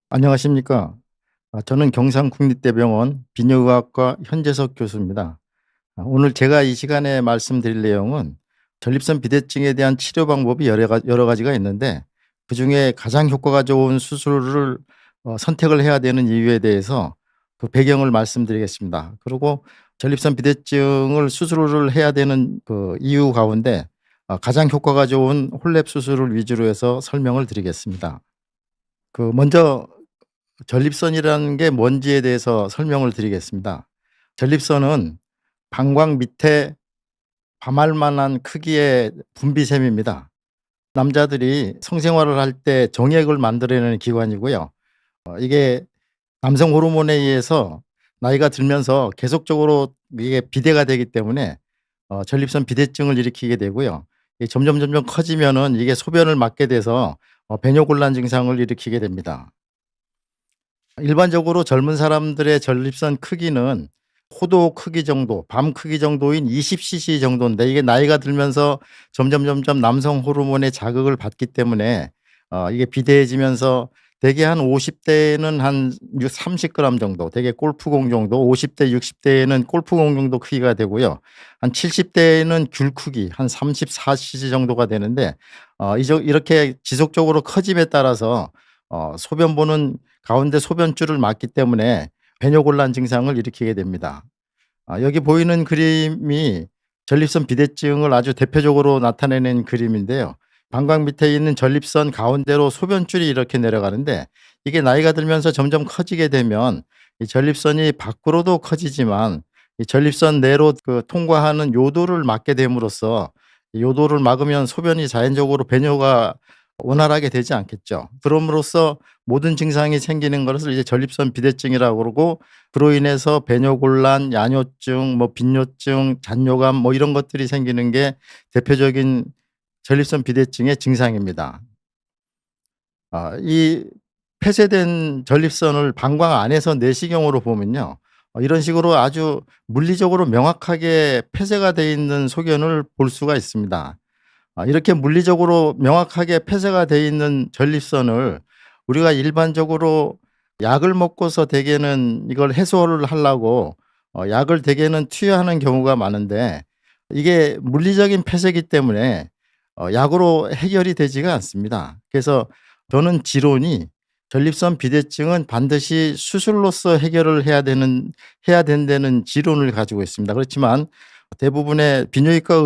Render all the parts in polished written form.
안녕하십니까. 저는 경상국립대병원 비뇨의학과 현재석 교수입니다. 오늘 제가 이 시간에 말씀드릴 내용은 전립선 비대증에 대한 치료 방법이 여러 가지가 있는데 그중에 가장 효과가 좋은 수술을 선택을 해야 되는 이유에 대해서 그 배경을 말씀드리겠습니다. 그리고 전립선 비대증을 수술을 해야 되는 그 이유 가운데 가장 효과가 좋은 홀랩 수술을 위주로 해서 설명을 드리겠습니다. 먼저 전립선이라는 게 뭔지에 대해서 설명을 드리겠습니다. 전립선은 방광 밑에 밤알 만한 크기의 분비샘입니다. 남자들이 성생활을 할 때 정액을 만들어내는 기관이고요. 이게 남성 호르몬에 의해서 나이가 들면서 계속적으로 이게 비대가 되기 때문에 전립선 비대증을 일으키게 되고요. 이게 점점 커지면은 이게 소변을 막게 돼서 배뇨곤란 증상을 일으키게 됩니다. 일반적으로 젊은 사람들의 전립선 크기는 호도 크기 정도, 밤 크기 정도인 20cc 정도인데 이게 나이가 들면서 점점 남성 호르몬의 자극을 받기 때문에 이게 비대해지면서 대개 한 50 대에는 한 30g 정도, 대개 골프공 정도, 50 대, 60 대에는 골프공 정도 크기가 되고요. 한 70 대에는 귤 크기 한 34cc 정도가 되는데 이렇게 지속적으로 커짐에 따라서 소변 보는 가운데 소변줄을 막기 때문에 배뇨곤란 증상을 일으키게 됩니다. 여기 보이는 그림이 전립선 비대증을 아주 대표적으로 나타내는 그림인데요. 방광 밑에 있는 전립선 가운데로 소변줄이 이렇게 내려가는데 이게 나이가 들면서 점점 커지게 되면 이 전립선이 밖으로도 커지지만 이 전립선 내로 통과하는 요도를 막게 됨으로써 이 요도를 막으면 소변이 자연적으로 배뇨가 원활하게 되지 않겠죠. 그럼으로써 모든 증상이 생기는 것을 이제 전립선 비대증이라고 그러고 그로 인해서 배뇨곤란, 야뇨증, 빈뇨증, 잔뇨감 이런 것들이 생기는 게 대표적인 전립선 비대증의 증상입니다. 이 폐쇄된 전립선을 방광 안에서 내시경으로 보면요. 이런 식으로 아주 물리적으로 명확하게 폐쇄가 되어 있는 소견을 볼 수가 있습니다. 이렇게 물리적으로 명확하게 폐쇄가 되어 있는 전립선을 우리가 일반적으로 약을 먹고서 대개는 이걸 해소를 하려고 약을 대개는 투여하는 경우가 많은데 이게 물리적인 폐쇄이기 때문에 약으로 해결이 되지가 않습니다. 그래서 저는 지론이 전립선 비대증은 반드시 수술로서 해결을 해야 된다는 지론을 가지고 있습니다. 그렇지만 대부분의 비뇨기과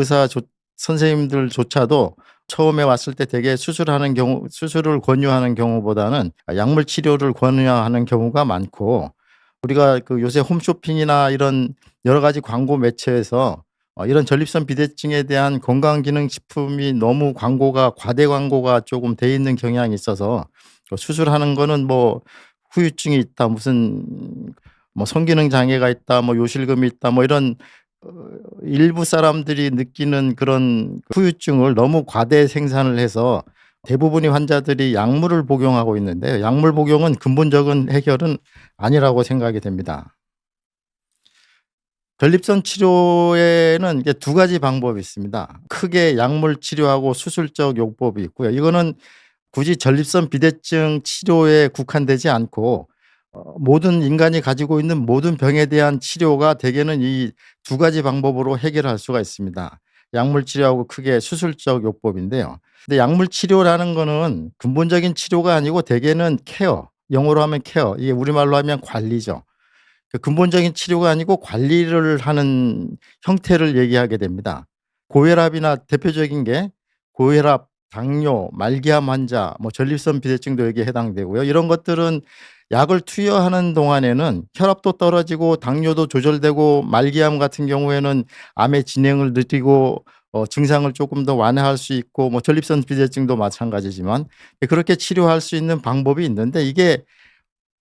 선생님들조차도 처음에 왔을 때 대개 수술을 권유하는 경우보다는 약물 치료를 권유하는 경우가 많고 우리가 요새 홈쇼핑이나 이런 여러 가지 광고 매체에서 이런 전립선 비대증에 대한 건강기능식품이 너무 과대 광고가 조금 돼 있는 경향이 있어서 수술하는 거는 후유증이 있다, 무슨 성기능 장애가 있다, 요실금이 있다, 이런 일부 사람들이 느끼는 그런 후유증을 너무 과대 생산을 해서 대부분의 환자들이 약물을 복용하고 있는데요. 약물 복용은 근본적인 해결은 아니라고 생각이 됩니다. 전립선 치료에는 이게 두 가지 방법이 있습니다. 크게 약물 치료하고 수술적 요법이 있고요. 이거는 굳이 전립선 비대증 치료에 국한되지 않고 모든 인간이 가지고 있는 모든 병에 대한 치료가 대개는 이 두 가지 방법으로 해결할 수가 있습니다. 약물 치료하고 크게 수술적 요법인데요. 근데 약물 치료라는 거는 근본적인 치료가 아니고 대개는 케어, 영어로 하면 케어, 이게 우리말로 하면 관리죠. 근본적인 치료가 아니고 관리를 하는 형태를 얘기하게 됩니다. 고혈압이나 대표적인 게 고혈압, 당뇨, 말기암 환자, 전립선 비대증도 여기에 해당되고요. 이런 것들은 약을 투여하는 동안에는 혈압도 떨어지고 당뇨도 조절되고 말기암 같은 경우에는 암의 진행을 느리고 증상을 조금 더 완화할 수 있고 전립선 비대증도 마찬가지지만 그렇게 치료할 수 있는 방법이 있는데 이게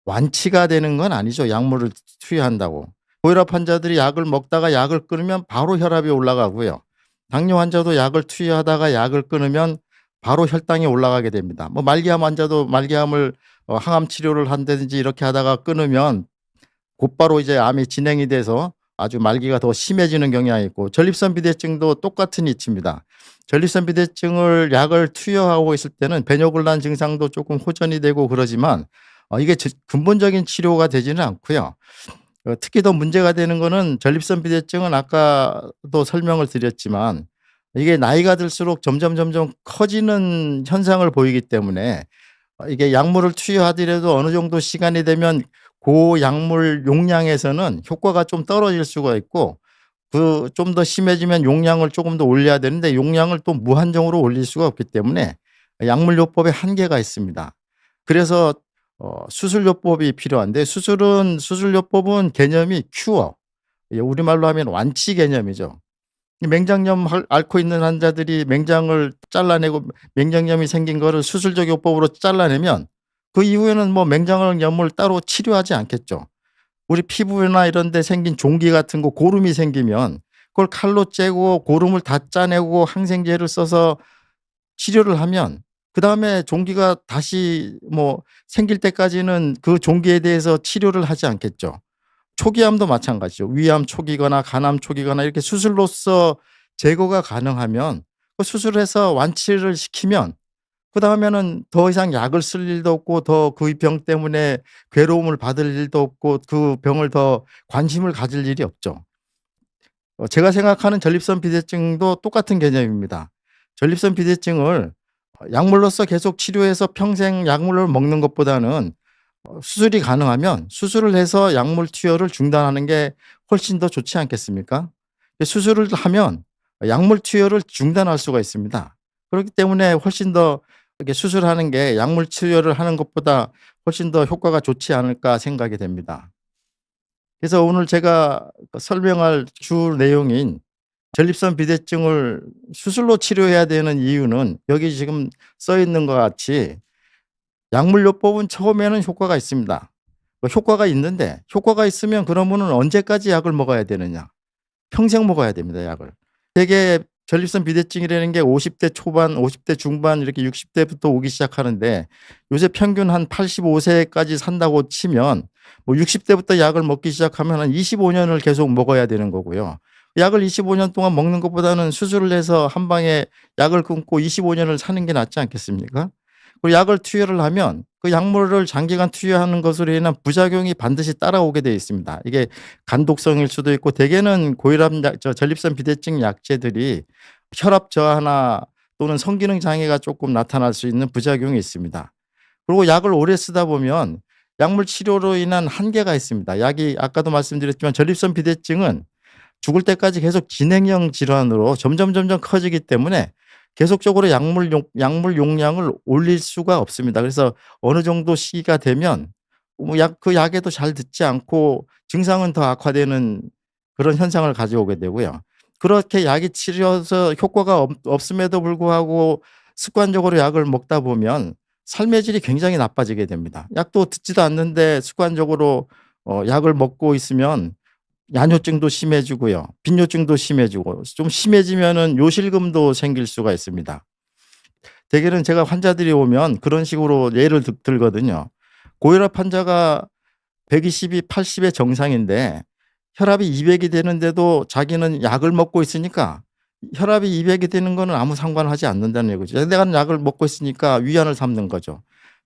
완치가 되는 건 아니죠, 약물을 투여한다고. 고혈압 환자들이 약을 먹다가 약을 끊으면 바로 혈압이 올라가고요. 당뇨 환자도 약을 투여하다가 약을 끊으면 바로 혈당이 올라가게 됩니다. 말기암 환자도 말기암을 항암 치료를 한다든지 이렇게 하다가 끊으면 곧바로 이제 암이 진행이 돼서 아주 말기가 더 심해지는 경향이 있고 전립선 비대증도 똑같은 이치입니다. 전립선 비대증을 약을 투여하고 있을 때는 배뇨곤란 증상도 조금 호전이 되고 그러지만 이게 근본적인 치료가 되지는 않고요. 특히 더 문제가 되는 거는 전립선 비대증은 아까도 설명을 드렸지만 이게 나이가 들수록 점점 커지는 현상을 보이기 때문에 이게 약물을 투여하더라도 어느 정도 시간이 되면 고 약물 용량에서는 효과가 좀 떨어질 수가 있고 좀 더 심해지면 용량을 조금 더 올려야 되는데 용량을 또 무한정으로 올릴 수가 없기 때문에 약물요법에 한계가 있습니다. 그래서 수술요법이 필요한데 수술요법은 개념이 큐어, 우리말로 하면 완치 개념이죠. 이 맹장염 앓고 있는 환자들이 맹장을 잘라내고 맹장염이 생긴 거를 수술적 요법으로 잘라내면 그 이후에는 뭐 맹장염을 따로 치료하지 않겠죠. 우리 피부나 이런 데 생긴 종기 같은 거 고름이 생기면 그걸 칼로 째고 고름을 다 짜내고 항생제를 써서 치료를 하면 그다음에 종기가 다시 뭐 생길 때까지는 그 종기에 대해서 치료를 하지 않겠죠. 초기암도 마찬가지죠. 위암 초기거나 간암 초기거나 이렇게 수술로서 제거가 가능하면 그 수술해서 완치를 시키면 그다음에는 더 이상 약을 쓸 일도 없고 더 그 병 때문에 괴로움을 받을 일도 없고 그 병을 더 관심을 가질 일이 없죠. 제가 생각하는 전립선 비대증도 똑같은 개념입니다. 전립선 비대증을 약물로서 계속 치료해서 평생 약물을 먹는 것보다는 수술이 가능하면 수술을 해서 약물 투여를 중단하는 게 훨씬 더 좋지 않겠습니까? 수술을 하면 약물 투여를 중단할 수가 있습니다. 그렇기 때문에 훨씬 더 이렇게 수술하는 게 약물 투여를 하는 것보다 훨씬 더 효과가 좋지 않을까 생각이 됩니다. 그래서 오늘 제가 설명할 주 내용인 전립선 비대증을 수술로 치료해야 되는 이유는 여기 지금 써 있는 것 같이 약물요법은 처음에는 효과가 있습니다. 효과가 있는데 효과가 있으면 그러면은 언제까지 약을 먹어야 되느냐? 평생 먹어야 됩니다, 약을. 되게 전립선 비대증이라는 게 50대 초반, 50대 중반 이렇게 60대부터 오기 시작하는데 요새 평균 한 85세까지 산다고 치면 뭐 60대부터 약을 먹기 시작하면 한 25년을 계속 먹어야 되는 거고요. 약을 25년 동안 먹는 것보다는 수술을 해서 한 방에 약을 끊고 25년을 사는 게 낫지 않겠습니까? 그리고 약을 투여를 하면 그 약물을 장기간 투여하는 것으로 인한 부작용이 반드시 따라오게 되어 있습니다. 이게 간독성일 수도 있고 대개는 고혈압 전립선 비대증 약제들이 혈압 저하나 또는 성기능 장애가 조금 나타날 수 있는 부작용이 있습니다. 그리고 약을 오래 쓰다 보면 약물 치료로 인한 한계가 있습니다. 약이 아까도 말씀드렸지만 전립선 비대증은 죽을 때까지 계속 진행형 질환으로 점점 커지기 때문에 계속적으로 약물 용량을 올릴 수가 없습니다. 그래서 어느 정도 시기가 되면 뭐 그 약에도 잘 듣지 않고 증상은 더 악화되는 그런 현상을 가져오게 되고요. 그렇게 약이 치료해서 효과가 없음에도 불구하고 습관적으로 약을 먹다 보면 삶의 질이 굉장히 나빠지게 됩니다. 약도 듣지도 않는데 습관적으로 약을 먹고 있으면 야뇨증도 심해지고요. 빈뇨증도 심해지고 좀 심해지면은 요실금도 생길 수가 있습니다. 대개는 제가 환자들이 오면 그런 식으로 예를 들거든요. 고혈압 환자가 120이 80의 정상인데 혈압이 200이 되는데도 자기는 약을 먹고 있으니까 혈압이 200이 되는 거는 아무 상관하지 않는다는 얘기죠. 내가 약을 먹고 있으니까 위안을 삼는 거죠.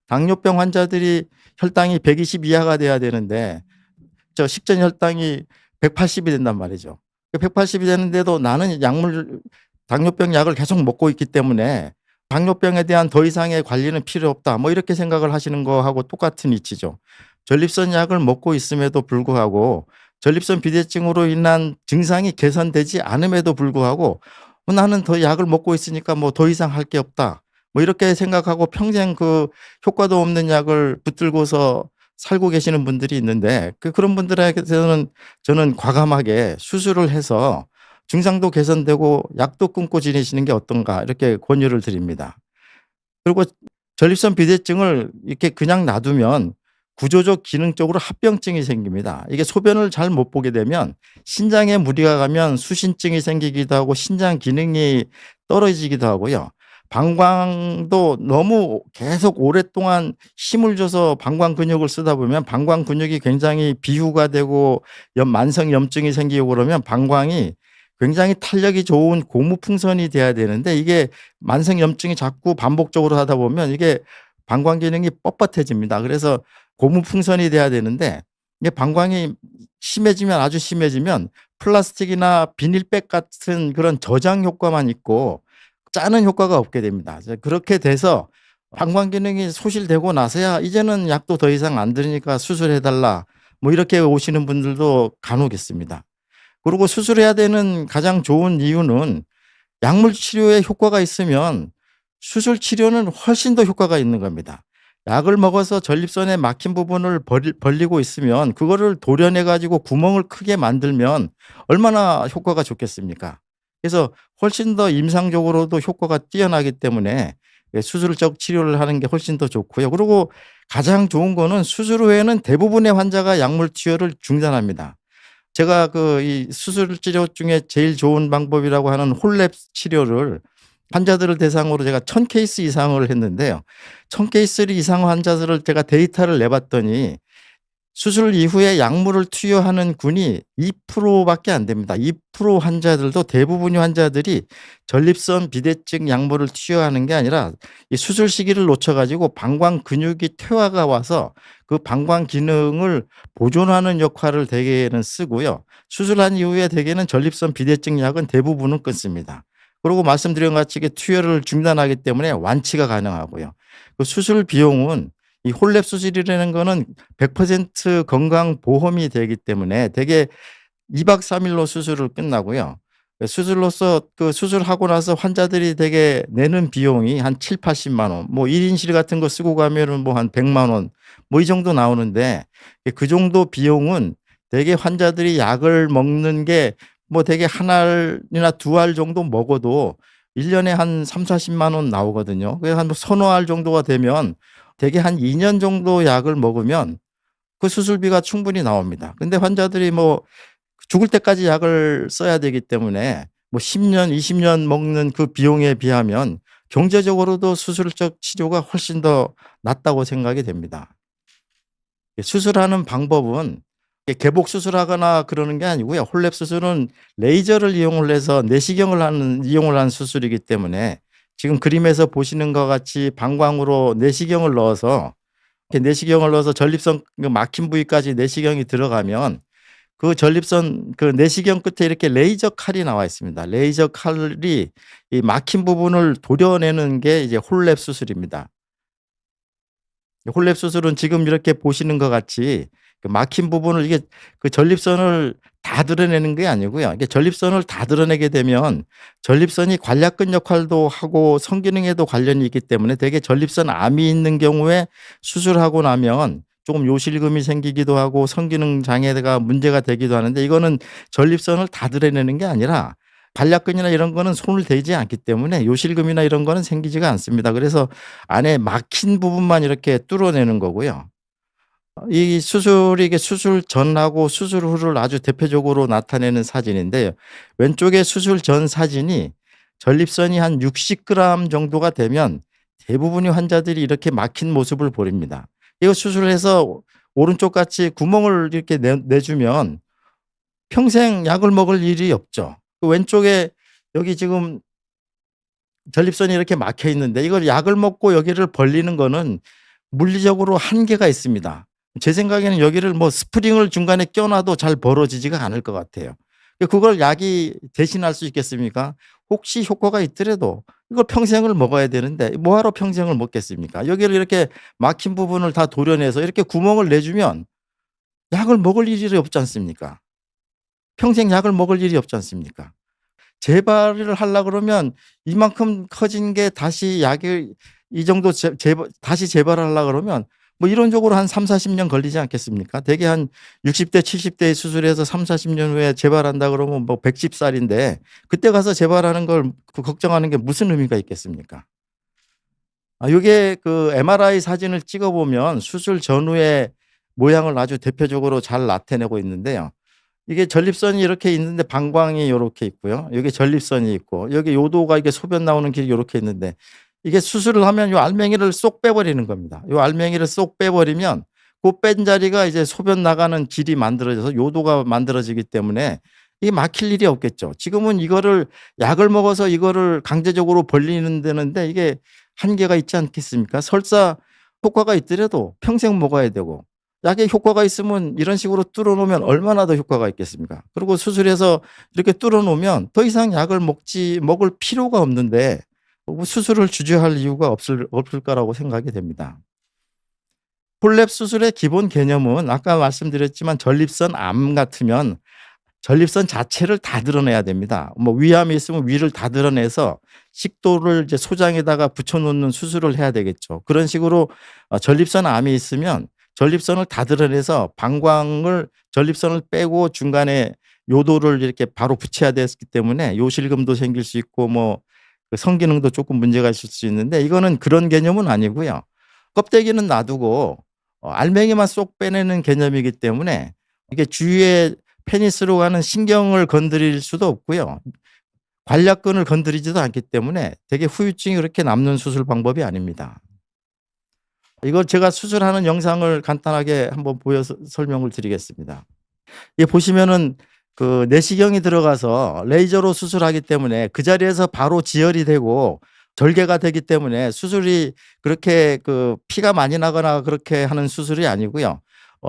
당뇨병 환자들이 혈당이 120 이하가 돼야 되는데 식전 혈당이 180이 된단 말이죠. 180이 되는데도 나는 당뇨병 약을 계속 먹고 있기 때문에 당뇨병에 대한 더 이상의 관리는 필요 없다. 뭐 이렇게 생각을 하시는 거하고 똑같은 이치죠. 전립선 약을 먹고 있음에도 불구하고 전립선 비대증으로 인한 증상이 개선되지 않음에도 불구하고 나는 더 약을 먹고 있으니까 뭐 더 이상 할 게 없다. 뭐 이렇게 생각하고 평생 그 효과도 없는 약을 붙들고서 살고 계시는 분들이 있는데 그런 분들에게서는 저는 과감하게 수술을 해서 증상도 개선되고 약도 끊고 지내시는 게 어떤가 이렇게 권유를 드립니다. 그리고 전립선 비대증을 이렇게 그냥 놔두면 구조적 기능적으로 합병증이 생깁니다. 이게 소변을 잘 못 보게 되면 신장에 무리가 가면 수신증이 생기기도 하고 신장 기능이 떨어지기도 하고요. 방광도 너무 계속 오랫동안 힘을 줘서 방광 근육을 쓰다 보면 방광 근육이 굉장히 비후가 되고 만성 염증이 생기고 그러면 방광이 굉장히 탄력이 좋은 고무풍선이 돼야 되는데 이게 만성 염증이 자꾸 반복적으로 하다 보면 이게 방광 기능이 뻣뻣해집니다. 그래서 고무풍선이 돼야 되는데 이게 방광이 심해지면 아주 심해지면 플라스틱이나 비닐백 같은 그런 저장 효과만 있고 짜는 효과가 없게 됩니다. 이제 그렇게 돼서 방광 기능이 소실되고 나서야 이제는 약도 더 이상 안 들으니까 수술해 달라 뭐 이렇게 오시는 분들도 간혹 있습니다. 그리고 수술해야 되는 가장 좋은 이유는 약물 치료에 효과가 있으면 수술 치료는 훨씬 더 효과가 있는 겁니다. 약을 먹어서 전립선에 막힌 부분을 벌리고 있으면 그거를 도려내 가지고 구멍을 크게 만들면 얼마나 효과가 좋겠습니까? 그래서 훨씬 더 임상적으로도 효과가 뛰어나기 때문에 수술적 치료를 하는 게 훨씬 더 좋고요. 그리고 가장 좋은 거는 수술 후에는 대부분의 환자가 약물 치료를 중단합니다. 제가 이 수술 치료 중에 제일 좋은 방법이라고 하는 홀랩 치료를 환자들을 대상으로 제가 1000케이스 이상을 했는데요. 1000케이스 이상 환자들을 제가 데이터를 내 봤더니 수술 이후에 약물을 투여하는 군이 2%밖에 안 됩니다. 2% 환자들도 대부분의 환자들이 전립선 비대증 약물을 투여하는 게 아니라 이 수술 시기를 놓쳐 가지고 방광 근육이 퇴화가 와서 그 방광 기능을 보존하는 역할을 대개는 쓰고요. 수술한 이후에 대개는 전립선 비대증 약은 대부분은 끊습니다. 그리고 말씀드린 것 같이 투여를 중단하기 때문에 완치가 가능하고요. 그 수술 비용은 이 홀랩 수술이라는 거는 100% 건강보험이 되기 때문에 대개 2박 3 일로 수술을 끝나고요. 수술로서 수술하고 나서 환자들이 대개 내는 비용이 한 7-80만 원, 뭐 1 인실 같은 거 쓰고 가면은 뭐 한 100만 원 뭐 이 정도 나오는데 그 정도 비용은 대개 환자들이 약을 먹는 게 뭐 대개 1 알이나 2알 정도 먹어도 1 년에 한 30-40만 원 나오거든요. 그래서 한 서너 알 정도가 되면 대개 한 2년 정도 약을 먹으면 그 수술비가 충분히 나옵니다. 근데 환자들이 뭐 죽을 때까지 약을 써야 되기 때문에 뭐 10 년, 20년 먹는 그 비용에 비하면 경제적으로도 수술적 치료가 훨씬 더 낫다고 생각이 됩니다. 수술하는 방법은 개복 수술하거나 그러는 게 아니고요. 홀랩 수술은 레이저를 이용을 해서 이용을 하는 수술이기 때문에 지금 그림에서 보시는 것 같이 방광으로 내시경을 넣어서 이렇게 내시경을 넣어서 전립선 막힌 부위까지 내시경이 들어가면 그 전립선 내시경 끝에 이렇게 레이저 칼이 나와 있습니다. 레이저 칼이 이 막힌 부분을 도려내는 게 이제 홀랩 수술입니다. 홀랩 수술은 지금 이렇게 보시는 것 같이 막힌 부분을 이게 전립선을 다 드러내는 게 아니고요. 이게 전립선을 다 드러내게 되면 전립선이 관략근 역할도 하고 성기능에도 관련이 있기 때문에 대개 전립선 암이 있는 경우에 수술하고 나면 조금 요실금이 생기기도 하고 성기능 장애가 문제가 되기도 하는데 이거는 전립선을 다 드러내는 게 아니라 관략근이나 이런 거는 손을 대지 않기 때문에 요실금이나 이런 거는 생기지가 않습니다. 그래서 안에 막힌 부분만 이렇게 뚫어내는 거고요. 이 수술이 이게 수술 전하고 수술 후를 아주 대표적으로 나타내는 사진인데요. 왼쪽에 수술 전 사진이 전립선이 한 60g 정도가 되면 대부분의 환자들이 이렇게 막힌 모습을 보입니다. 이거 수술을 해서 오른쪽 같이 구멍을 이렇게 내주면 평생 약을 먹을 일이 없죠. 그 왼쪽에 여기 지금 전립선이 이렇게 막혀 있는데 이걸 약을 먹고 여기를 벌리는 거는 물리적으로 한계가 있습니다. 제 생각에는 여기를 뭐 스프링을 중간에 껴놔도 잘 벌어지지가 않을 것 같아요. 그걸 약이 대신할 수 있겠습니까? 혹시 효과가 있더라도 이걸 평생을 먹어야 되는데 뭐하러 평생을 먹겠습니까? 여기를 이렇게 막힌 부분을 다 도려내서 이렇게 구멍을 내주면 약을 먹을 일이 없지 않습니까? 평생 약을 먹을 일이 없지 않습니까? 재발을 하려 그러면 이만큼 커진 게 다시 약이 이 정도 다시 재발을 하려 그러면 뭐 이론적으로 한 30-40년 걸리지 않겠습니까? 대개 한 60대 70대에 수술해서 30-40년 후에 재발한다 그러면 뭐 110 살인데 그때 가서 재발하는 걸 걱정하는 게 무슨 의미가 있겠습니까? 요게 MRI 사진을 찍어 보면 수술 전후의 모양을 아주 대표적으로 잘 나타내고 있는데요. 이게 전립선이 이렇게 있는데 방광이 요렇게 있고요. 여기 전립선이 있고 여기 요도가 이게 소변 나오는 길이 요렇게 있는데 이게 수술을 하면 요 알맹이를 쏙 빼버리는 겁니다. 요 알맹이를 쏙 빼버리면 그 뺀 자리가 이제 소변 나가는 길이 만들어져서 요도가 만들어지기 때문에 이게 막힐 일이 없겠죠. 지금은 이거를 약을 먹어서 이거를 강제적으로 벌리는 데는데 이게 한계가 있지 않겠습니까? 설사 효과가 있더라도 평생 먹어야 되고 약에 효과가 있으면 이런 식으로 뚫어 놓으면 얼마나 더 효과가 있겠습니까? 그리고 수술해서 이렇게 뚫어 놓으면 더 이상 약을 먹을 필요가 없는데 뭐 수술을 주저할 이유가 없을까라고 생각이 됩니다. 폴랩 수술의 기본 개념은 아까 말씀드렸지만 전립선 암 같으면 전립선 자체를 다 드러내야 됩니다. 뭐 위암이 있으면 위를 다 드러내서 식도를 이제 소장에다가 붙여 놓는 수술을 해야 되겠죠. 그런 식으로 전립선 암이 있으면 전립선을 다 드러내서 전립선을 빼고 중간에 요도를 이렇게 바로 붙여야 됐기 때문에 요실금도 생길 수 있고 뭐 그 성기능도 조금 문제가 있을 수 있는데 이거는 그런 개념은 아니고요. 껍데기는 놔두고 알맹이만 쏙 빼내는 개념이기 때문에 이게 주위에 페니스로 가는 신경을 건드릴 수도 없고요. 관략근을 건드리지도 않기 때문에 되게 후유증이 그렇게 남는 수술 방법이 아닙니다. 이거 제가 수술하는 영상을 간단하게 한번 보여서 설명을 드리겠습니다. 이게 보시면은 그 내시경이 들어가서 레이저로 수술하기 때문에 그 자리에서 바로 지혈이 되고 절개가 되기 때문에 수술이 그렇게 그 피가 많이 나거나 그렇게 하는 수술이 아니고요.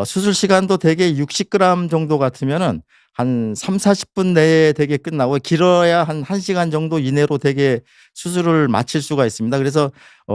수술 시간도 대개 60g 정도 같으면은 한 30-40분 내에 되게 끝나고 길어야 한 1시간 정도 이내로 되게 수술을 마칠 수가 있습니다. 그래서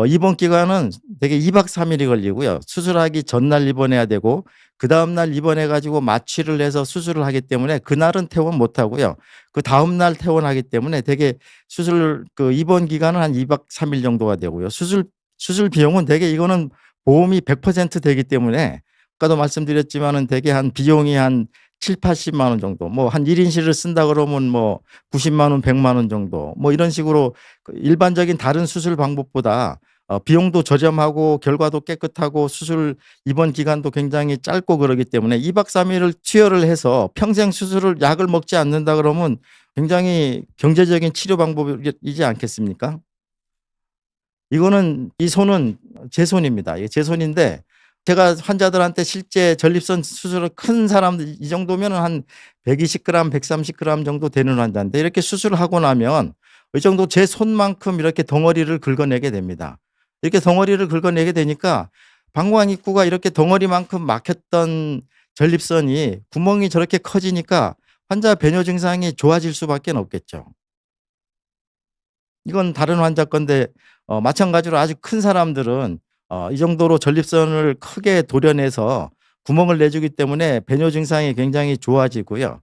입원 기간은 되게 2박 3일이 걸리고요. 수술하기 전날 입원해야 되고 그다음 날 입원해 가지고 마취를 해서 수술을 하기 때문에 그날은 퇴원 못 하고요. 그다음 날 퇴원하기 때문에 되게 수술 그 입원 기간은 한 2박 3일 정도가 되고요. 수술 비용은 되게 이거는 보험이 100% 되기 때문에 아까도 말씀드렸지만은 대개 한 비용이 한 7-80만 원 정도 뭐 한 1인실을 쓴다 그러면 뭐 90만 원, 100만 원 정도 뭐 이런 식으로 그 일반적인 다른 수술 방법보다 비용도 저렴하고 결과도 깨끗하고 수술 입원 기간도 굉장히 짧고 그러기 때문에 2박 3일을 투여를 해서 평생 수술을 약을 먹지 않는다 그러면 굉장히 경제적인 치료 방법이지 않겠습니까? 이 손은 제 손입니다. 이게 제 손인데 제가 환자들한테 실제 전립선 수술을 큰 사람들 이 정도면은 한 120g, 130g 정도 되는 환자인데 이렇게 수술을 하고 나면 이 정도 제 손만큼 이렇게 덩어리를 긁어내게 됩니다. 이렇게 덩어리를 긁어내게 되니까 방광 입구가 이렇게 덩어리만큼 막혔던 전립선이 구멍이 저렇게 커지니까 환자 배뇨 증상이 좋아질 수밖에 없겠죠. 이건 다른 환자 건데 마찬가지로 아주 큰 사람들은 이 정도로 전립선을 크게 도려내서 구멍을 내주기 때문에 배뇨 증상이 굉장히 좋아지고요.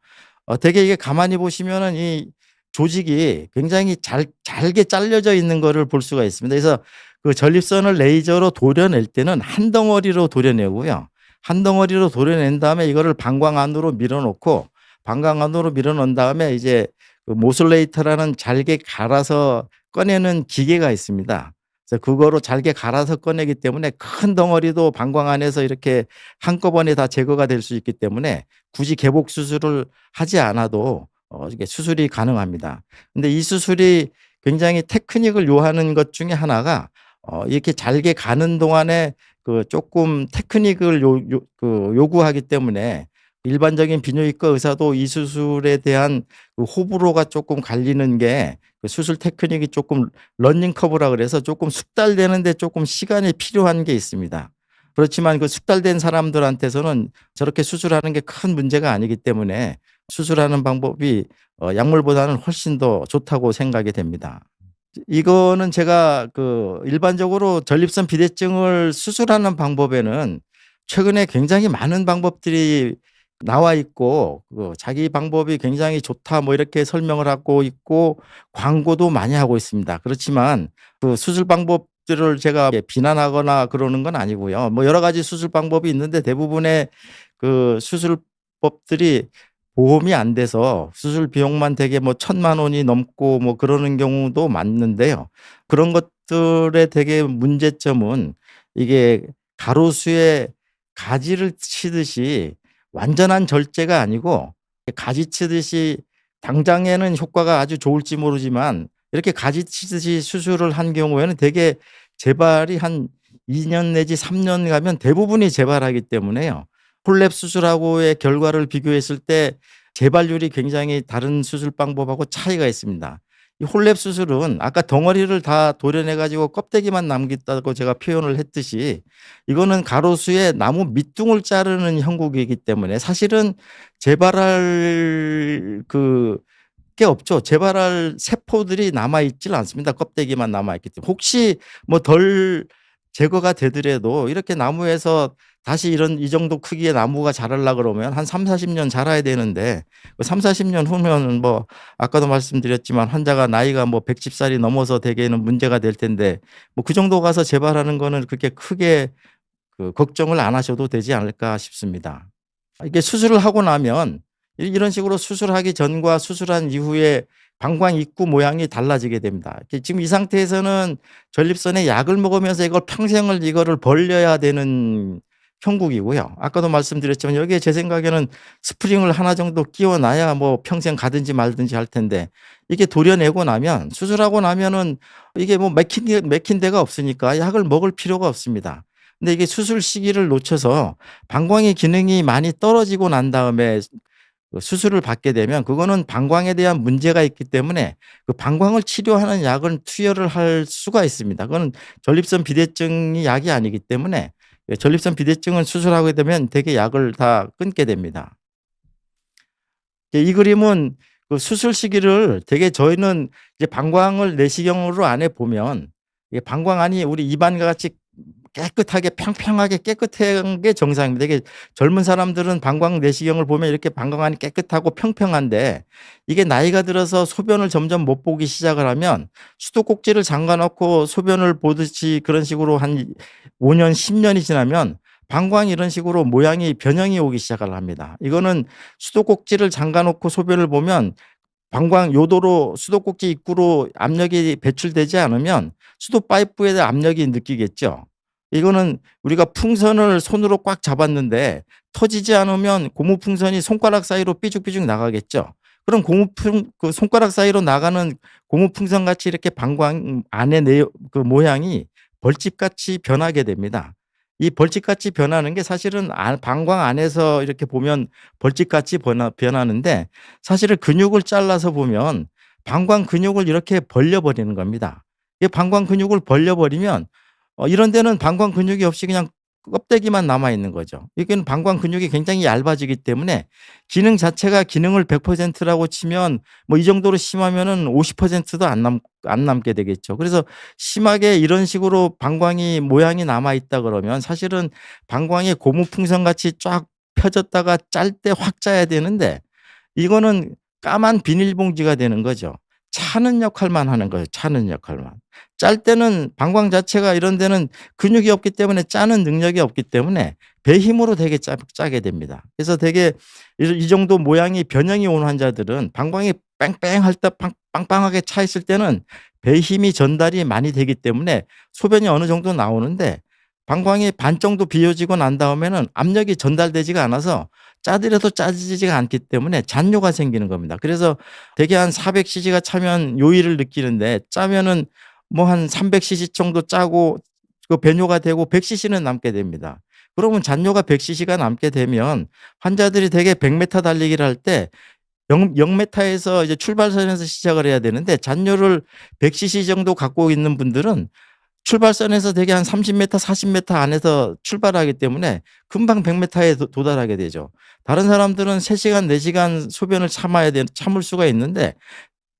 되게 이게 가만히 보시면은 이 조직이 굉장히 잘게 잘려져 있는 거를 볼 수가 있습니다. 그래서 그 전립선을 레이저로 도려낼 때는 한 덩어리로 도려내고요. 한 덩어리로 도려낸 다음에 이거를 방광 안으로 밀어넣고 방광 안으로 밀어넣은 다음에 이제 그 모슬레이터라는 잘게 갈아서 꺼내는 기계가 있습니다. 그래서 그거로 잘게 갈아서 꺼내기 때문에 큰 덩어리도 방광 안에서 이렇게 한꺼번에 다 제거가 될 수 있기 때문에 굳이 개복 수술을 하지 않아도 이게 수술이 가능합니다. 근데 이 수술이 굉장히 테크닉을 요하는 것 중에 하나가 이렇게 잘게 가는 동안에 그 조금 테크닉을 요구하기 때문에 일반적인 비뇨기과 의사도 이 수술에 대한 그 호불호가 조금 갈리는 게 그 수술 테크닉이 조금 러닝 커브라 그래서 조금 숙달되는데 조금 시간이 필요한 게 있습니다. 그렇지만 그 숙달된 사람들한테서는 저렇게 수술하는 게 큰 문제가 아니기 때문에 수술하는 방법이 약물보다는 훨씬 더 좋다고 생각이 됩니다. 이거는 제가 그 일반적으로 전립선 비대증을 수술하는 방법에는 최근에 굉장히 많은 방법들이 나와 있고 그 자기 방법이 굉장히 좋다 뭐 이렇게 설명을 하고 있고 광고도 많이 하고 있습니다. 그렇지만 그 수술 방법들을 제가 비난하거나 그러는 건 아니고요. 뭐 여러 가지 수술 방법이 있는데 대부분의 그 수술법들이 보험이 안 돼서 수술 비용만 되게 뭐 1,000만 원이 넘고 뭐 그러는 경우도 많는데요. 그런 것들의 되게 문제점은 이게 가로수에 가지를 치듯이 완전한 절제가 아니고 가지 치듯이 당장에는 효과가 아주 좋을지 모르지만 이렇게 가지 치듯이 수술을 한 경우에는 되게 재발이 한 2년 내지 3년 가면 대부분이 재발하기 때문에요. 폴랩 수술하고의 결과를 비교했을 때 재발률이 굉장히 다른 수술 방법하고 차이가 있습니다. 이 홀랩 수술은 아까 덩어리를 다 도려내 가지고 껍데기만 남겼다고 제가 표현을 했듯이 이거는 가로수의 나무 밑둥을 자르는 형국이기 때문에 사실은 재발할 게 없죠. 재발할 세포들이 남아 있질 않습니다. 껍데기만 남아 있기 때문에. 혹시 뭐 덜 제거가 되더라도 이렇게 나무에서 다시 이 정도 크기의 나무가 자라려고 그러면 한 30-40년 자라야 되는데 그 30-40년 후면은 뭐 아까도 말씀드렸지만 환자가 나이가 뭐 110 살이 넘어서 대개는 문제가 될 텐데 뭐 그 정도 가서 재발하는 거는 그렇게 크게 걱정을 안 하셔도 되지 않을까 싶습니다. 이게 수술을 하고 나면 이런 식으로 수술하기 전과 수술한 이후에 방광 입구 모양이 달라지게 됩니다. 지금 이 상태에서는 전립선에 약을 먹으면서 이걸 평생을 이거를 벌려야 되는 형국이고요. 아까도 말씀드렸지만 여기에 제 생각에는 스프링을 하나 정도 끼워 놔야 뭐 평생 가든지 말든지 할 텐데 이게 도려내고 나면 수술하고 나면은 이게 뭐 맥힌 데가 없으니까 약을 먹을 필요가 없습니다. 근데 이게 수술 시기를 놓쳐서 방광의 기능이 많이 떨어지고 난 다음에 수술을 받게 되면 그거는 방광에 대한 문제가 있기 때문에 그 방광을 치료하는 약을 투여를 할 수가 있습니다. 그거는 전립선 비대증이 약이 아니기 때문에 전립선 비대증은 수술하게 되면 대개 약을 다 끊게 됩니다. 이 그림은 그 수술 시기를 되게 저희는 이제 방광을 내시경으로 안에 보면 이게 방광 안이 우리 입안과 같이 깨끗하게 평평하게 깨끗한 게 정상입니다. 이게 젊은 사람들은 방광 내시경을 보면 이렇게 방광 안이 깨끗하고 평평한데 이게 나이가 들어서 소변을 점점 못 보기 시작을 하면 수도꼭지를 잠가 놓고 소변을 보듯이 그런 식으로 한 5년 10년이 지나면 방광이 이런 식으로 모양이 변형이 오기 시작을 합니다. 이거는 수도꼭지를 잠가 놓고 소변을 보면 방광 요도로 수도꼭지 입구로 압력이 배출되지 않으면 수도 파이프에 압력이 느끼겠죠. 이거는 우리가 풍선을 손으로 꽉 잡았는데 터지지 않으면 고무풍선이 손가락 사이로 삐죽삐죽 나가겠죠. 그럼 그 손가락 사이로 나가는 고무풍선 같이 이렇게 방광 안에 그 모양이 벌집같이 변하게 됩니다. 이 벌집같이 변하는 게 사실은 방광 안에서 이렇게 보면 벌집같이 변하는데 사실은 근육을 잘라서 보면 방광 근육을 이렇게 벌려버리는 겁니다. 이 방광 근육을 벌려버리면 이런 데는 방광 근육이 없이 그냥 껍데기만 남아 있는 거죠. 이게는 방광 근육이 굉장히 얇아지기 때문에 기능 자체가 기능을 100%라고 치면 뭐 이 정도로 심하면은 50%도 안 남게 되겠죠. 그래서 심하게 이런 식으로 방광이 모양이 남아 있다 그러면 사실은 방광이 고무풍선 같이 쫙 펴졌다가 짤 때 확 짜야 되는데 이거는 까만 비닐봉지가 되는 거죠. 차는 역할만 하는 거예요, 차는 역할만. 짤 때는 방광 자체가 이런 데는 근육이 없기 때문에 짜는 능력이 없기 때문에 배 힘으로 되게 짜게 됩니다. 그래서 되게 이 정도 모양이 변형이 온 환자들은 방광이 뺑뺑할 때 빵빵하게 차 있을 때는 배 힘이 전달이 많이 되기 때문에 소변이 어느 정도 나오는데 방광이 반 정도 비워지고 난 다음에는 압력이 전달되지가 않아서 짜더라도 짜지지가 않기 때문에 잔뇨가 생기는 겁니다. 그래서 대개 한 400cc가 차면 요일을 느끼는데 짜면은 뭐 한 300cc 정도 짜고 그 배뇨가 되고 100cc는 남게 됩니다. 그러면 잔뇨가 100cc가 남게 되면 환자들이 대개 100m 달리기를 할 때 0m에서 이제 출발선에서 시작을 해야 되는데 잔뇨를 100cc 정도 갖고 있는 분들은 출발선에서 대개 한 30m, 40m 안에서 출발하기 때문에 금방 100m에 도달하게 되죠. 다른 사람들은 3시간, 4시간 소변을 참을 수가 있는데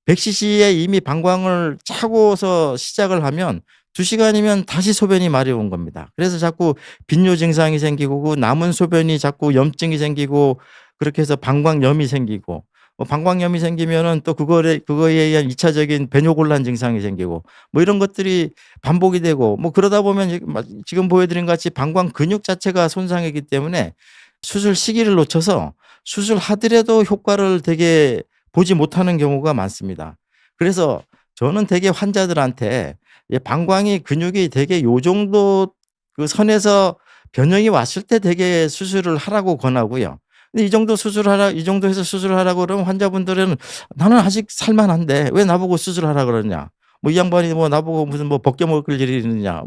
100cc에 이미 방광을 차고서 시작을 하면 2시간이면 다시 소변이 마려운 겁니다. 그래서 자꾸 빈뇨 증상이 생기고 그 남은 소변이 자꾸 염증이 생기고 그렇게 해서 방광염이 생기고 방광염이 생기면은 또 그거에 의한 2차적인 배뇨곤란 증상이 생기고 뭐 이런 것들이 반복이 되고 뭐 그러다 보면 지금 보여드린 것 같이 방광 근육 자체가 손상이기 때문에 수술 시기를 놓쳐서 수술하더라도 효과를 되게 보지 못하는 경우가 많습니다. 그래서 저는 되게 환자들한테 방광이 근육이 되게 요 정도 그 선에서 변형이 왔을 때 되게 수술을 하라고 권하고요. 근데 이 정도 해서 수술을 하라고 그러면 환자분들은 나는 아직 살만한데 왜 나보고 수술하라 그러냐. 뭐 이 양반이 뭐 나보고 무슨 뭐 벗겨 먹을 일이 있느냐.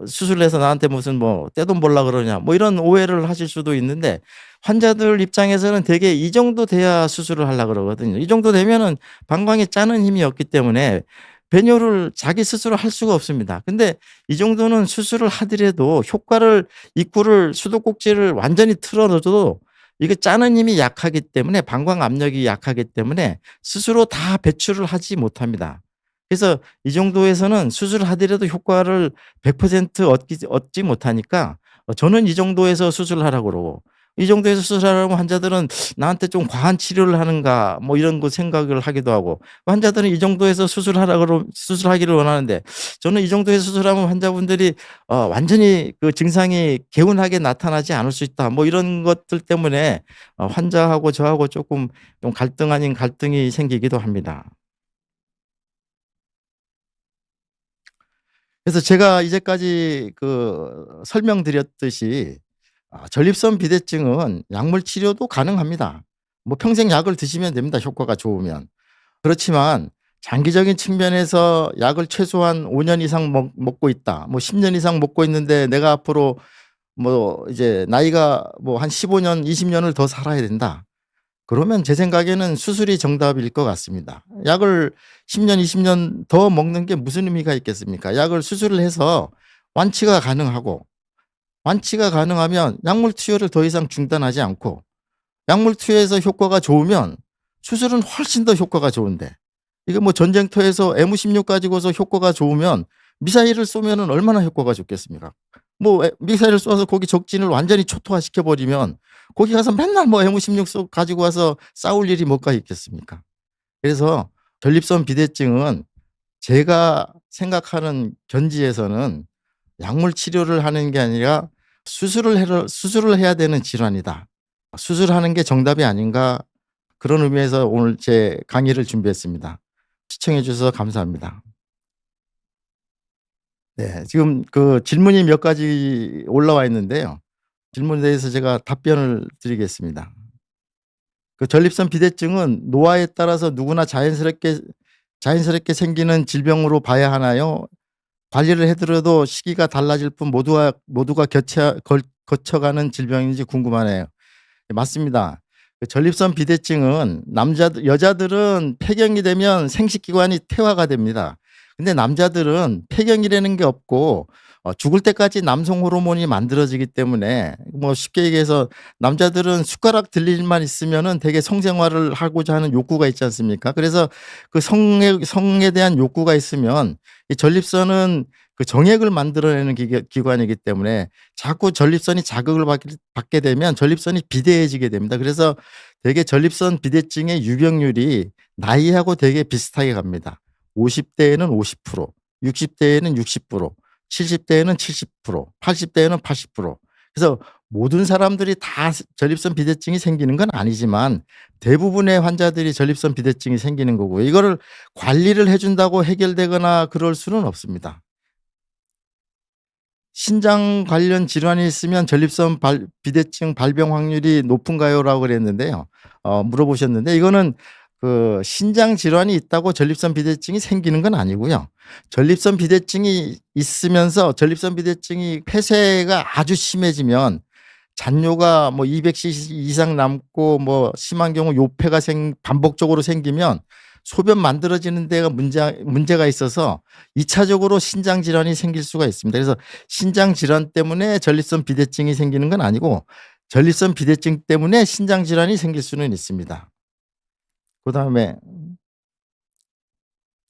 수술을 해서 나한테 무슨 뭐 떼돈 벌라 그러냐. 뭐 이런 오해를 하실 수도 있는데 환자들 입장에서는 대개 이 정도 돼야 수술을 하려고 그러거든요. 이 정도 되면은 방광에 짜는 힘이 없기 때문에 배뇨를 자기 스스로 할 수가 없습니다. 근데 이 정도는 수술을 하더라도 효과를 입구를 수도꼭지를 완전히 틀어 놓어도 이게 짜는 힘이 약하기 때문에 방광 압력이 약하기 때문에 스스로 다 배출을 하지 못합니다. 그래서 이 정도에서는 수술을 하더라도 효과를 100% 얻지 못하니까 저는 이 정도에서 수술하라고 그러고 이 정도에서 수술하라면 환자들은 '나한테 좀 과한 치료를 하는가.' 뭐 이런 거 생각을 하기도 하고 환자들은 이 정도에서 수술하라 그러 수술하기를 원하는데 저는 이 정도에서 수술하면 환자분들이 완전히 그 증상이 개운하게 나타나지 않을 수 있다. 뭐 이런 것들 때문에 환자하고 저하고 조금 좀 갈등 아닌 갈등이 생기기도 합니다. 그래서 제가 이제까지 설명드렸듯이 전립선 비대증은 약물 치료도 가능합니다. 뭐 평생 약을 드시면 됩니다, 효과가 좋으면. 그렇지만 장기적인 측면에서 약을 최소한 5년 이상 먹고 있다. 뭐 10년 이상 먹고 있는데 내가 앞으로 뭐 이제 나이가 뭐 한 15 년, 20 년을 더 살아야 된다. 그러면 제 생각에는 수술이 정답일 것 같습니다. 약을 10 년, 20년 더 먹는 게 무슨 의미가 있겠습니까? 약을 수술을 해서 완치가 가능하고 완치가 가능하면 약물 투여를 더 이상 중단하지 않고 약물 투여에서 효과가 좋으면 수술은 훨씬 더 효과가 좋은데 이게 뭐 전쟁터에서 M16 가지고서 효과가 좋으면 미사일을 쏘면은 얼마나 효과가 좋겠습니까? 뭐 미사일을 쏘아서 거기 적진을 완전히 초토화시켜 버리면 거기 가서 맨날 뭐 M16 가지고 와서 싸울 일이 뭐가 있겠습니까? 그래서 전립선 비대증은 제가 생각하는 견지에서는 약물 치료를 하는 게 아니라 수술을 해야 되는 질환이다. '수술하는 게 정답이 아닌가.' 그런 의미에서 오늘 제 강의를 준비했습니다. 시청해 주셔서 감사합니다. 네. 지금 질문이 몇 가지 올라와 있는데요. 질문에 대해서 제가 답변을 드리겠습니다. 전립선 비대증은 노화에 따라서 누구나 자연스럽게 생기는 질병으로 봐야 하나요? 관리를 해 드려도 시기가 달라질 뿐 모두가 거쳐가는 질병인지 궁금하네요. 네, 맞습니다. 전립선 비대증은 여자들은 폐경이 되면 생식기관이 퇴화가 됩니다. 근데 남자들은 폐경이라는 게 없고 죽을 때까지 남성 호르몬이 만들어지기 때문에 뭐 쉽게 얘기해서 남자들은 숟가락 들릴 일만 있으면은 되게 성생활을 하고자 하는 욕구가 있지 않습니까? 그래서 성에 대한 욕구가 있으면 이 전립선은 정액을 만들어내는 기관이기 때문에 자꾸 전립선이 자극을 받게 되면 전립선이 비대해지게 됩니다. 그래서 대개 전립선 비대증의 유병률이 나이하고 되게 비슷하게 갑니다. 50 대에는 50%, 60 대에는 60%, 70 대에는 70%, 80 대에는 80%. 그래서 모든 사람들이 다 전립선 비대증이 생기는 건 아니지만 대부분의 환자들이 전립선 비대증이 생기는 거고요. 이거를 관리를 해 준다고 해결되거나 그럴 수는 없습니다. 신장 관련 질환이 있으면 전립선 비대증 발병 확률이 높은가요?"라고 그랬는데요. 물어보셨는데 이거는 신장 질환이 있다고 전립선 비대증이 생기는 건 아니고요. 전립선 비대증이 있으면서 전립선 비대증이 폐쇄가 아주 심해지면 잔뇨가 뭐 200cc 이상 남고 뭐 심한 경우 요폐가 반복적으로 생기면 소변 만들어지는 데가 문제가 있어서 2 차적으로 신장 질환이 생길 수가 있습니다. 그래서 신장 질환 때문에 전립선 비대증이 생기는 건 아니고 전립선 비대증 때문에 신장 질환이 생길 수는 있습니다. 그다음에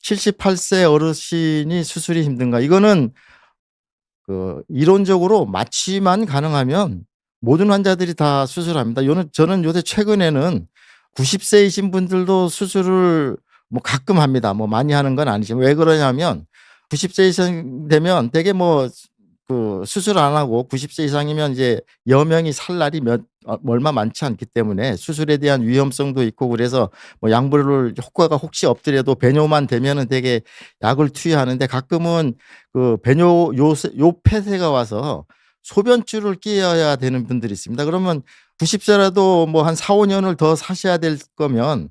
78세 어르신이 수술이 힘든가? 이거는 이론적으로 마취만 가능하면 모든 환자들이 다 수술합니다. 저는 요새 최근에는 90 세이신 분들도 수술을 뭐 가끔 합니다. 뭐 많이 하는 건 아니지만 왜 그러냐면 90세 이상 되면 되게 뭐 수술 안 하고 90세 이상이면 이제 여명이 살 날이 얼마 많지 않기 때문에 수술에 대한 위험성도 있고 그래서 뭐 약물을 효과가 혹시 없더라도 배뇨만 되면은 되게 약을 투여하는데 가끔은 배뇨 폐쇄가 와서 소변줄을 끼워야 되는 분들이 있습니다. 그러면 90 세라도 뭐 한 4-5 년을 더 사셔야 될 거면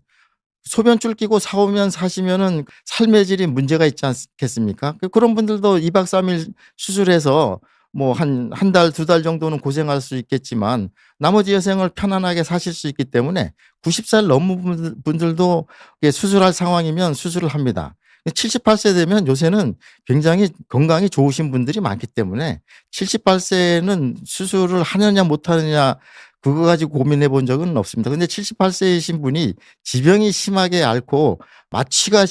소변줄 끼고 4-5년 사시면은 삶의 질이 문제가 있지 않겠습니까? 그런 분들도 2박 3일 수술해서 뭐 한 달, 두 달 정도는 고생할 수 있겠지만 나머지 여생을 편안하게 사실 수 있기 때문에 90살 넘은 분들도 이게 수술할 상황이면 수술을 합니다. 78세 되면 요새는 굉장히 건강이 좋으신 분들이 많기 때문에 78 세는 수술을 하느냐 못 하느냐 그거 가지고 고민해 본 적은 없습니다. 근데 78 세이신 분이 지병이 심하게 앓고 마취가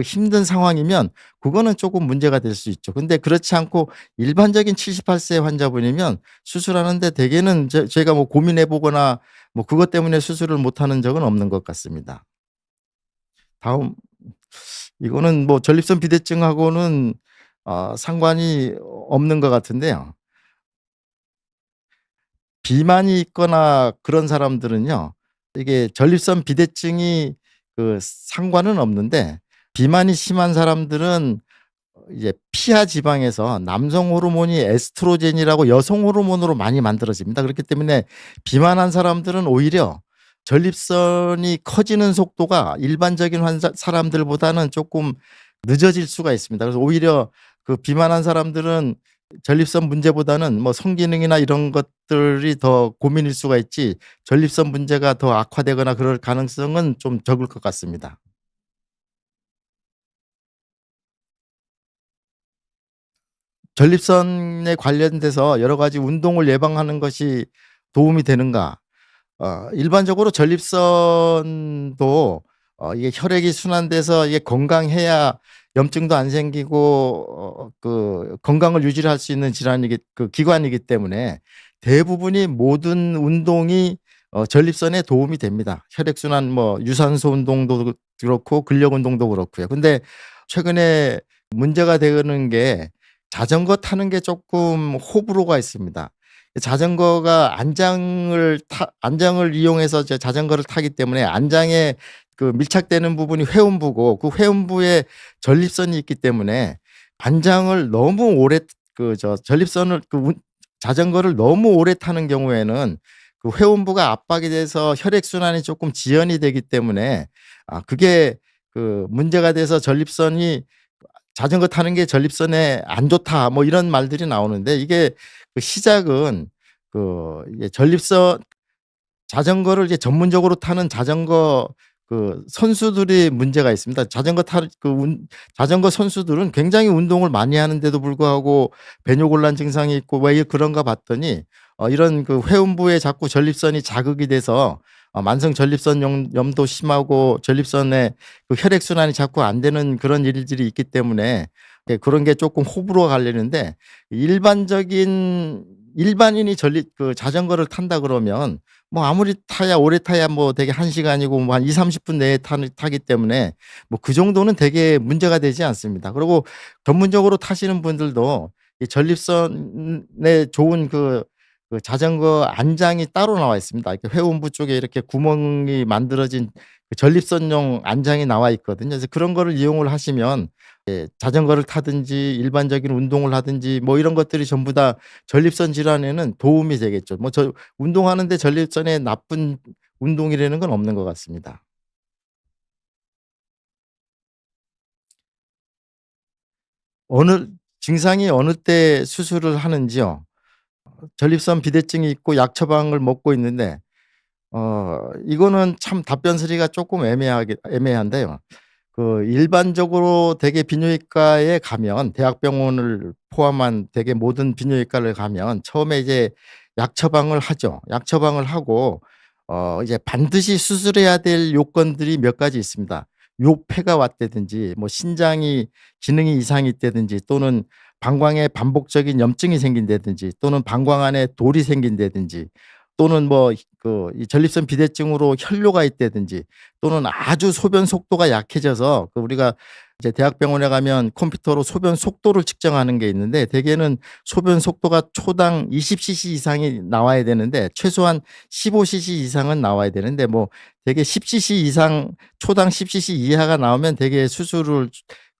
힘든 상황이면 그거는 조금 문제가 될 수 있죠. 근데 그렇지 않고 일반적인 78세 환자분이면 수술하는데 대개는 제가 뭐 고민해 보거나 뭐 그것 때문에 수술을 못 하는 적은 없는 것 같습니다. 다음, 이거는 뭐 전립선 비대증하고는 상관이 없는 것 같은데요. 비만이 있거나 그런 사람들은요. 이게 전립선 비대증이 상관은 없는데 비만이 심한 사람들은 이제 피하 지방에서 남성 호르몬이 에스트로겐이라고 여성 호르몬으로 많이 만들어집니다. 그렇기 때문에 비만한 사람들은 오히려 전립선이 커지는 속도가 일반적인 환자 사람들보다는 조금 늦어질 수가 있습니다. 그래서 오히려 그 비만한 사람들은 전립선 문제보다는 뭐 성기능이나 이런 것들이 더 고민일 수가 있지 전립선 문제가 더 악화되거나 그럴 가능성은 좀 적을 것 같습니다. 전립선에 관련돼서 여러 가지 운동을 예방하는 것이 도움이 되는가? 일반적으로 전립선도 이게 혈액이 순환돼서 이게 건강해야 염증도 안 생기고 건강을 유지를 할 수 있는 기관이기 때문에 대부분이 모든 운동이 전립선에 도움이 됩니다. 혈액순환 뭐 유산소 운동도 그렇고 근력 운동도 그렇고요. 근데 최근에 문제가 되는 게 자전거 타는 게 조금 호불호가 있습니다. 자전거가 안장을 이용해서 자전거를 타기 때문에 안장에 밀착되는 부분이 회음부고 그 회음부에 전립선이 있기 때문에 안장을 너무 오래 전립선을 자전거를 너무 오래 타는 경우에는 그 회음부가 압박이 돼서 혈액 순환이 조금 지연이 되기 때문에 그게 문제가 돼서 전립선이 자전거 타는 게 전립선에 안 좋다 뭐 이런 말들이 나오는데 이게 시작은 이게 전립선 자전거를 이제 전문적으로 타는 자전거 선수들이 문제가 있습니다. 자전거 선수들은 굉장히 운동을 많이 하는데도 불구하고 배뇨곤란 증상이 있고 왜 그런가 봤더니 이런 회음부에 자꾸 전립선이 자극이 돼서 만성 전립선 염도 심하고 전립선에 혈액 순환이 자꾸 안 되는 그런 일들이 있기 때문에 그런 게 조금 호불호가 갈리는데 일반인이 자전거를 탄다 그러면 뭐 아무리 오래 타야 뭐 되게 1 시간이고 뭐 한 20-30분 내에 타기 때문에 뭐 그 정도는 되게 문제가 되지 않습니다. 그리고 전문적으로 타시는 분들도 이 전립선에 좋은 자전거 안장이 따로 나와 있습니다. 이렇게 회음부 쪽에 이렇게 구멍이 만들어진 전립선용 안장이 나와 있거든요. 그래서 그런 거를 이용을 하시면 자전거를 타든지 일반적인 운동을 하든지 뭐 이런 것들이 전부 다 전립선 질환에는 도움이 되겠죠. 뭐 운동하는데 전립선에 나쁜 운동이라는 건 없는 것 같습니다. 어느 증상이 어느 때 수술을 하는지요? 전립선 비대증이 있고 약 처방을 먹고 있는데 이거는 참 답변서리가 조금 애매한데요. 일반적으로 대개 비뇨기과에 가면 대학병원을 포함한 대개 모든 비뇨기과를 가면 처음에 이제 약 처방을 하죠. 약 처방을 하고 이제 반드시 수술해야 될 요건들이 몇 가지 있습니다. 요폐가 왔다든지 뭐 신장이 기능이 이상이 있다든지 또는 방광에 반복적인 염증이 생긴다든지 또는 방광 안에 돌이 생긴다든지 또는 뭐 이 전립선 비대증으로 혈뇨가 있다든지 또는 아주 소변 속도가 약해져서 우리가 이제 대학병원에 가면 컴퓨터로 소변 속도를 측정하는 게 있는데 대개는 소변 속도가 초당 20cc 이상이 나와야 되는데 최소한 15cc 이상은 나와야 되는데 뭐 대개 10cc 이상 초당 10cc 이하가 나오면 대개 수술을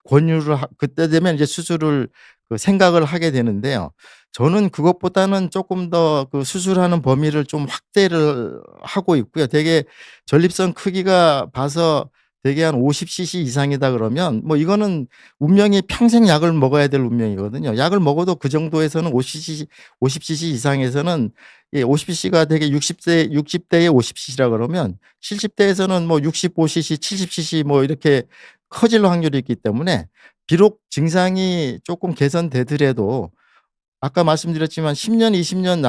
권유를 그때 되면 이제 수술을 생각을 하게 되는데요. 저는 그것보다는 조금 더 수술하는 범위를 좀 확대를 하고 있고요. 되게 전립선 크기가 봐서 대개 한 50cc 이상이다 그러면 뭐 이거는 운명이 평생 약을 먹어야 될 운명이거든요. 약을 먹어도 그 정도에서는 50cc 이상에서는 예 50cc가 되게 60 대에 50cc라 그러면 70 대에서는 뭐 65cc, 70cc 뭐 이렇게 커질 확률이 있기 때문에 비록 증상이 쪼끔 개선되더라도 아까 말씀드렸지만 10 년, 20년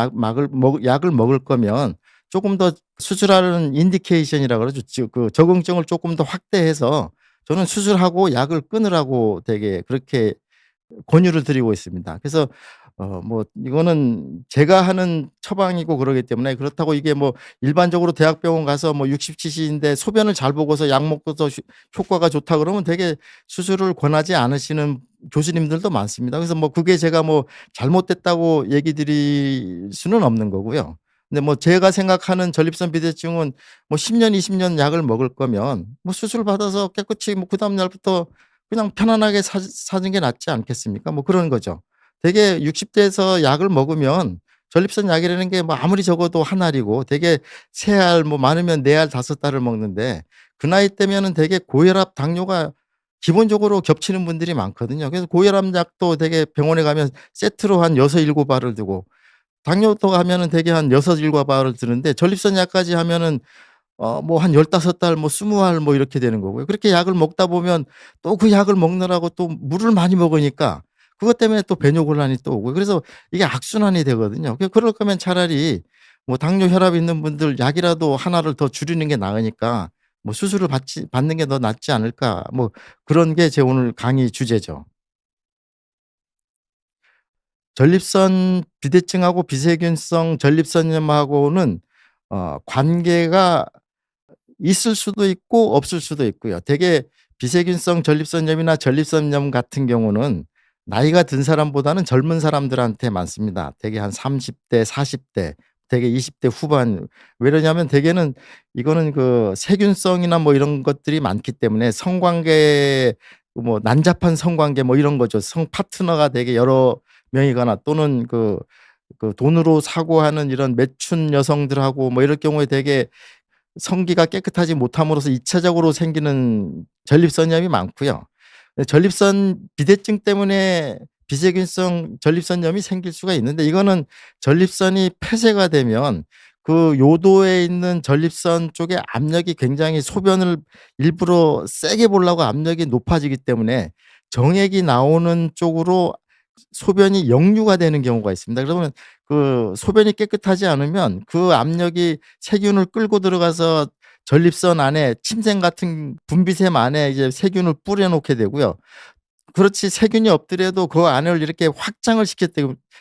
약을 먹을 거면 조금 더 수술하는 인디케이션이라 그러죠. 그 적응증을 조금 더 확대해서 저는 수술하고 약을 끊으라고 되게 그렇게 권유를 드리고 있습니다. 그래서 뭐 이거는 제가 하는 처방이고 그러기 때문에 그렇다고 이게 뭐 일반적으로 대학병원 가서 뭐 60cc인데 소변을 잘 보고서 약 먹고서 효과가 좋다 그러면 되게 수술을 권하지 않으시는 교수님들도 많습니다. 그래서 뭐 그게 제가 뭐 잘못됐다고 얘기 드릴 수는 없는 거고요. 근데 뭐 제가 생각하는 전립선 비대증은 뭐 10 년, 20년 약을 먹을 거면 뭐 수술 받아서 깨끗이 뭐 그다음 날부터 그냥 편안하게 사는 게 낫지 않겠습니까? 뭐 그런 거죠. 되게 60 대에서 약을 먹으면 전립선 약이라는 게 뭐 아무리 적어도 한 알이고 되게 3 알 뭐 많으면 4 알 5 알을 먹는데 그 나이 때면은 되게 고혈압, 당뇨가 기본적으로 겹치는 분들이 많거든요. 그래서 고혈압 약도 되게 병원에 가면 세트로 한 6-7 알을 두고 당뇨도 가면은 되게 한 6-7 알을 드는데 전립선 약까지 하면은 뭐 한 15 알 뭐 20 알 뭐 이렇게 되는 거고요. 그렇게 약을 먹다 보면 또 그 약을 먹느라고 또 물을 많이 먹으니까 그것 때문에 또 배뇨 곤란이 또 오고 그래서 이게 악순환이 되거든요. 그럴 거면 차라리 뭐 당뇨, 혈압 있는 분들 약이라도 하나를 더 줄이는 게 나으니까 뭐 수술을 받는 게 더 낫지 않을까 뭐 그런 게 제 오늘 강의 주제죠. 전립선 비대증하고 비세균성 전립선염하고는 관계가 있을 수도 있고 없을 수도 있고요. 대개 비세균성 전립선염이나 전립선염 같은 경우는 나이가 든 사람보다는 젊은 사람들한테 많습니다. 대개 한 30 대, 40 대, 대개 20대 후반. 왜냐하면 대개는 이거는 그 세균성이나 뭐 이런 것들이 많기 때문에 성관계 뭐 난잡한 성관계 뭐 이런 거죠. 성 파트너가 되게 여러 명이거나 또는 그 돈으로 사고 하는 이런 매춘 여성들하고 뭐 이럴 경우에 되게 성기가 깨끗하지 못함으로써 2 차적으로 생기는 전립선염이 많고요. 전립선 비대증 때문에 비세균성 전립선염이 생길 수가 있는데 이거는 전립선이 폐쇄가 되면 그 요도에 있는 전립선 쪽에 압력이 굉장히 소변을 일부러 세게 보려고 압력이 높아지기 때문에 정액이 나오는 쪽으로 소변이 역류가 되는 경우가 있습니다. 그러면 그 소변이 깨끗하지 않으면 그 압력이 세균을 끌고 들어가서 전립선 안에 침샘 같은 분비샘 안에 이제 세균을 뿌려 놓게 되고요. 그렇지 세균이 없더라도 그 안을 이렇게 확장을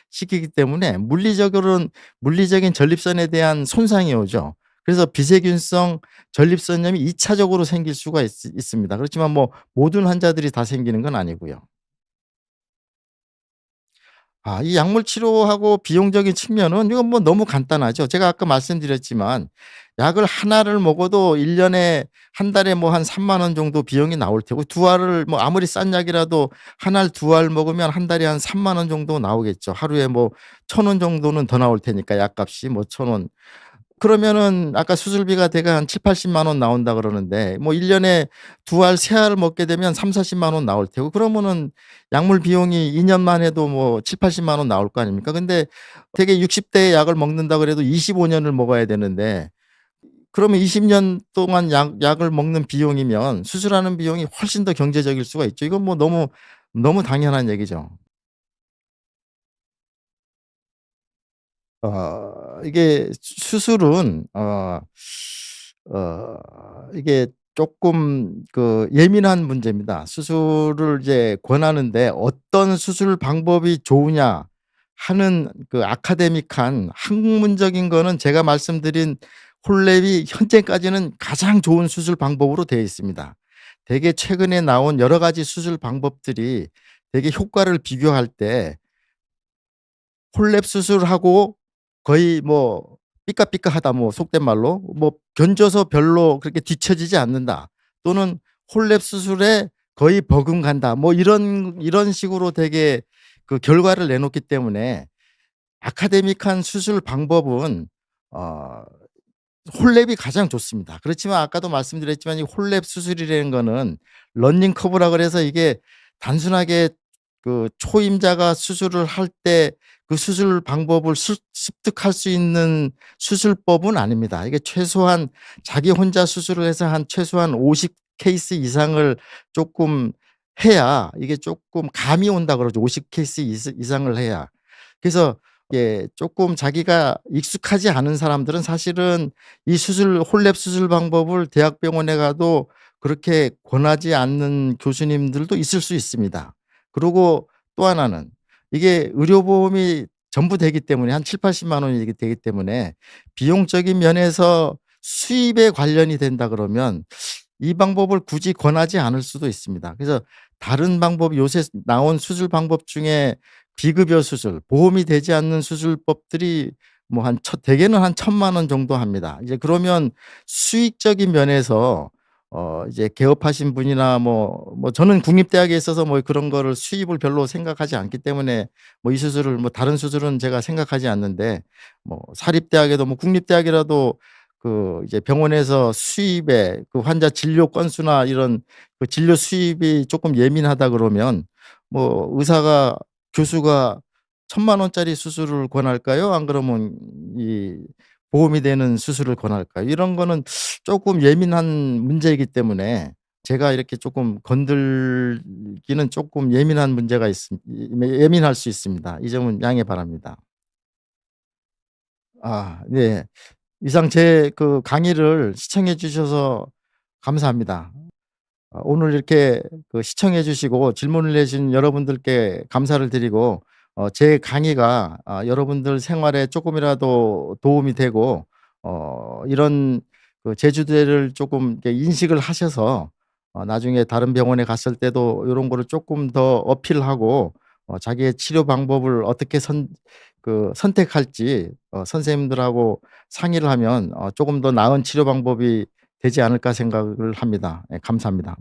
시키기 때문에 물리적인 전립선에 대한 손상이 오죠. 그래서 비세균성 전립선염이 2 차적으로 생길 수가 있습니다. 그렇지만 뭐 모든 환자들이 다 생기는 건 아니고요. 이 약물 치료하고 비용적인 측면은 이건 뭐 너무 간단하죠. 제가 아까 말씀드렸지만 약을 하나를 먹어도 1 년에 한 달에 뭐 한 3만 원 정도 비용이 나올 테고 두 알을 뭐 아무리 싼 약이라도 한 알 두 알 먹으면 한 달에 한 3만 원 정도 나오겠죠. 하루에 뭐 1,000원 정도는 더 나올 테니까 약값이 뭐 1,000원. 그러면은 아까 수술비가 대략 한 7-80만 원 나온다 그러는데 뭐 1 년에 두 알 세 알을 먹게 되면 30-40만 원 나올 테고 그러면은 약물 비용이 2 년만 해도 뭐 7-80만 원 나올 거 아닙니까? 근데 되게 60 대에 약을 먹는다 그래도 25 년을 먹어야 되는데 그러면 20년 동안 약을 먹는 비용이면 수술하는 비용이 훨씬 더 경제적일 수가 있죠. 이건 뭐 너무 당연한 얘기죠. 이게 수술은 이게 쪼끔 그 예민한 문제입니다. 수술을 이제 권하는데 어떤 수술 방법이 좋으냐 하는 그 아카데믹한 학문적인 거는 제가 말씀드린 홀랩이 현재까지는 가장 좋은 수술 방법으로 되어 있습니다. 되게 최근에 나온 여러 가지 수술 방법들이 되게 효과를 비교할 때 홀랩 수술하고 거의 뭐 삐까삐까하다 뭐 속된 말로 뭐 견줘서 별로 그렇게 뒤처지지 않는다. 또는 홀랩 수술에 거의 버금간다. 뭐 이런 식으로 되게 그 결과를 내놓기 때문에 아카데믹한 수술 방법은 어 홀랩이 가장 좋습니다. 그렇지만 아까도 말씀드렸지만 이 홀랩 수술이라는 거는 러닝 커브라 그래서 이게 단순하게 그 초임자가 수술을 할 때 그 수술 방법을 습득할 수 있는 수술법은 아닙니다. 이게 최소한 자기 혼자 수술을 해서 한 최소한 50 케이스 이상을 쪼끔 해야 이게 쪼끔 감이 온다 그러죠. 50 케이스 이상을 해야. 그래서 예 쪼끔 자기가 익숙하지 않은 사람들은 사실은 이 홀랩 수술 방법을 대학병원에 가도 그렇게 권하지 않는 교수님들도 있을 수 있습니다. 그리고 또 하나는 이게 의료보험이 전부 되기 때문에 한 7,000-8,000만 원이 되기 때문에 비용적인 면에서 수입에 관련이 된다 그러면 이 방법을 굳이 권하지 않을 수도 있습니다. 그래서 다른 방법 요새 나온 수술 방법 중에 비급여 수술, 보험이 되지 않는 수술법들이 뭐 한 대개는 한 1,000,000원 정도 합니다. 이제 그러면 수익적인 면에서 이제 개업하신 분이나 저는 국립대학에 있어서 뭐 그런 거를 수입을 별로 생각하지 않기 때문에 뭐 이 수술을 뭐 다른 수술은 제가 생각하지 않는데 뭐 사립대학에도 뭐 국립대학이라도 그 이제 병원에서 수입에 그 환자 진료 건수나 이런 그 진료 수입이 쪼끔 예민하다 그러면 뭐 의사가 교수가 1,000,000 원짜리 수술을 권할까요? 안 그러면 이 보험이 되는 수술을 권할까요? 이런 거는 쪼끔 예민한 문제이기 때문에 제가 이렇게 쪼끔 건들기는 쪼끔 예민한 문제가 예민할 수 있습니다. 이 점은 양해 바랍니다. 네. 이상 제 그 강의를 시청해 주셔서 감사합니다. 오늘 이렇게 그 시청해 주시고 질문을 해 주신 여러분들께 감사를 드리고 제 강의가 여러분들 생활에 쪼끔이라도 도움이 되고 이런 그 제주도를 쪼끔 이렇게 인식을 하셔서 나중에 다른 병원에 갔을 때도 요런 거를 쪼끔 더 어필하고 자기의 치료 방법을 어떻게 선택할지 선생님들하고 상의를 하면 조금 더 나은 치료 방법이 되지 않을까 생각을 합니다. 예 감사합니다.